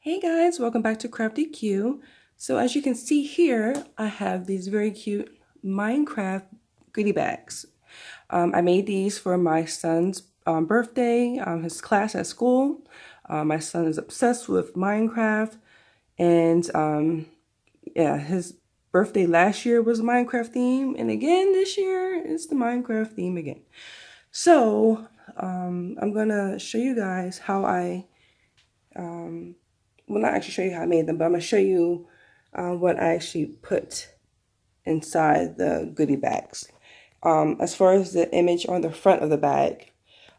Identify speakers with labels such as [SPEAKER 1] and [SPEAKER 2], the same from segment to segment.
[SPEAKER 1] Hey guys, welcome back to Crafty Q. So as you can see here, I have these very cute Minecraft goodie bags. I made these for my son's birthday, his class at school. My son is obsessed with Minecraft, and yeah, his birthday last year was Minecraft theme, and again this year it's the Minecraft theme again. So I'm gonna show you guys how I well, not actually show you how I made them, but I'm going to show you what I actually put inside the goodie bags. As far as the image on the front of the bag,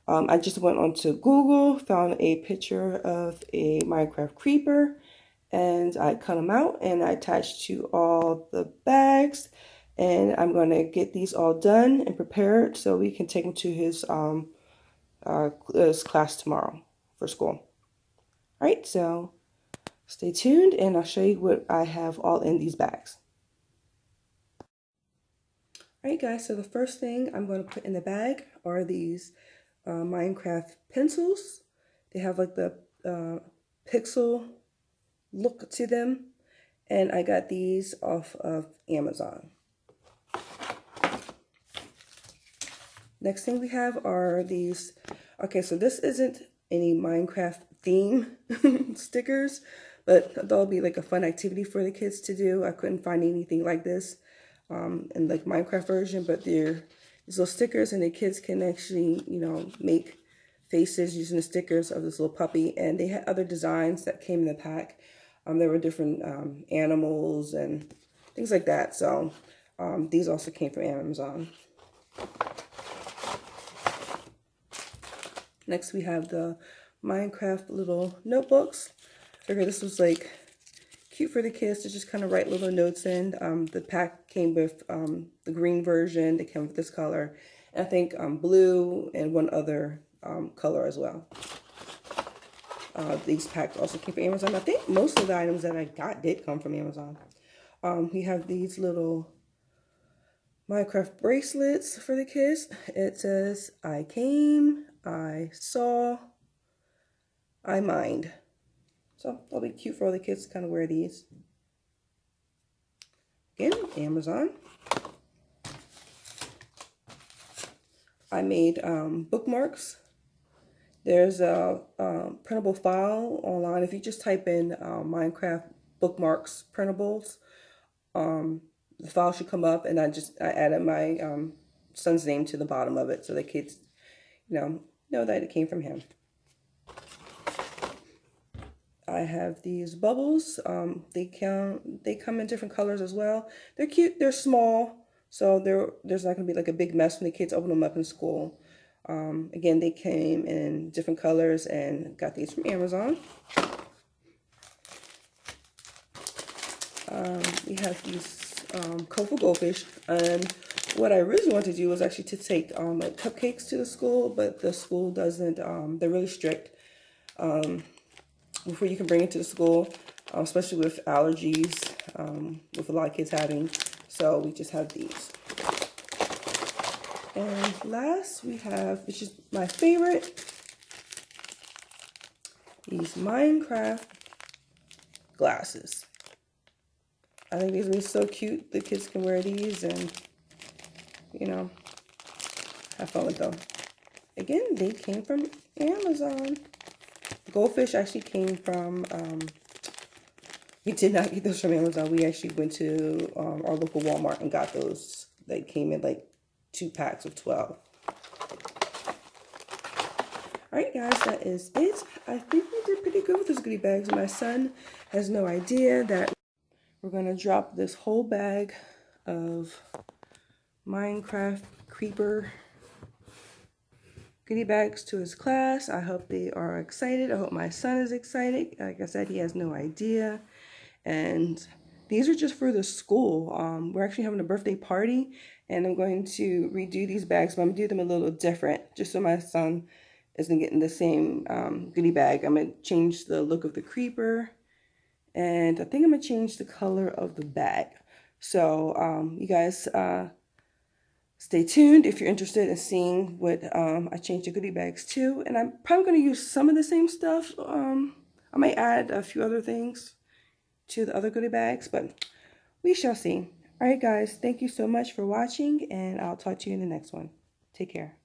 [SPEAKER 1] I just went onto Google, found a picture of a Minecraft creeper, and I cut them out and I attached to all the bags. And I'm going to get these all done and prepared so we can take them to his class tomorrow for school. All right, so stay tuned and I'll show you what I have all in these bags. Alright guys, so the first thing I'm going to put in the bag are these Minecraft pencils. They have like the pixel look to them, and I got these off of Amazon. Next thing we have are these, okay, so this isn't any Minecraft theme stickers, but that'll be like a fun activity for the kids to do. I couldn't find anything like this in like Minecraft version, but they're these little stickers, and the kids can actually, you know, make faces using the stickers of this little puppy. And they had other designs that came in the pack. There were different animals and things like that. So these also came from Amazon. Next we have the Minecraft little notebooks. Figured this was like cute for the kids to just kind of write little notes in. The pack came with the green version. They came with this color, and I think blue and one other color as well. These packs also came from Amazon. I think most of the items that I got did come from Amazon. We have these little Minecraft bracelets for the kids. It says, I came, I saw, I mined. So that'll be cute for all the kids to kind of wear these. Again, Amazon. I made bookmarks. There's a printable file online. If you just type in Minecraft bookmarks printables, the file should come up, and I added my son's name to the bottom of it so the kids, know that it came from him. I have these bubbles. They come in different colors as well. They're cute. They're small, so there's not going to be like a big mess when the kids open them up in school. Again, they came in different colors, and got these from Amazon. We have these colorful goldfish, and what I really wanted to do was actually to take like cupcakes to the school, but the school doesn't. They're really strict before you can bring it to the school, especially with allergies, with a lot of kids having. So we just have these. And last we have, which is my favorite, these Minecraft glasses. I think these will be so cute. The kids can wear these and, have fun with them. Again, they came from Amazon. Goldfish actually came from, we did not get those from Amazon. We actually went to our local Walmart and got those. They came in like 2 packs of 12. Alright guys, that is it. I think we did pretty good with those goodie bags. My son has no idea that we're going to drop this whole bag of Minecraft creeper goodie bags to his class. I hope they are excited. I hope my son is excited. Like I said, he has no idea. And these are just for the school. We're actually having a birthday party, and I'm going to redo these bags, but I'm going to do them a little different, just so my son isn't getting the same goodie bag. I'm going to change the look of the creeper, and I think I'm going to change the color of the bag. So you guys stay tuned if you're interested in seeing what I changed the goodie bags to. And I'm probably going to use some of the same stuff I might add a few other things to the other goodie bags, but we shall see. All right, guys, thank you so much for watching, and I'll talk to you in the next one. Take care.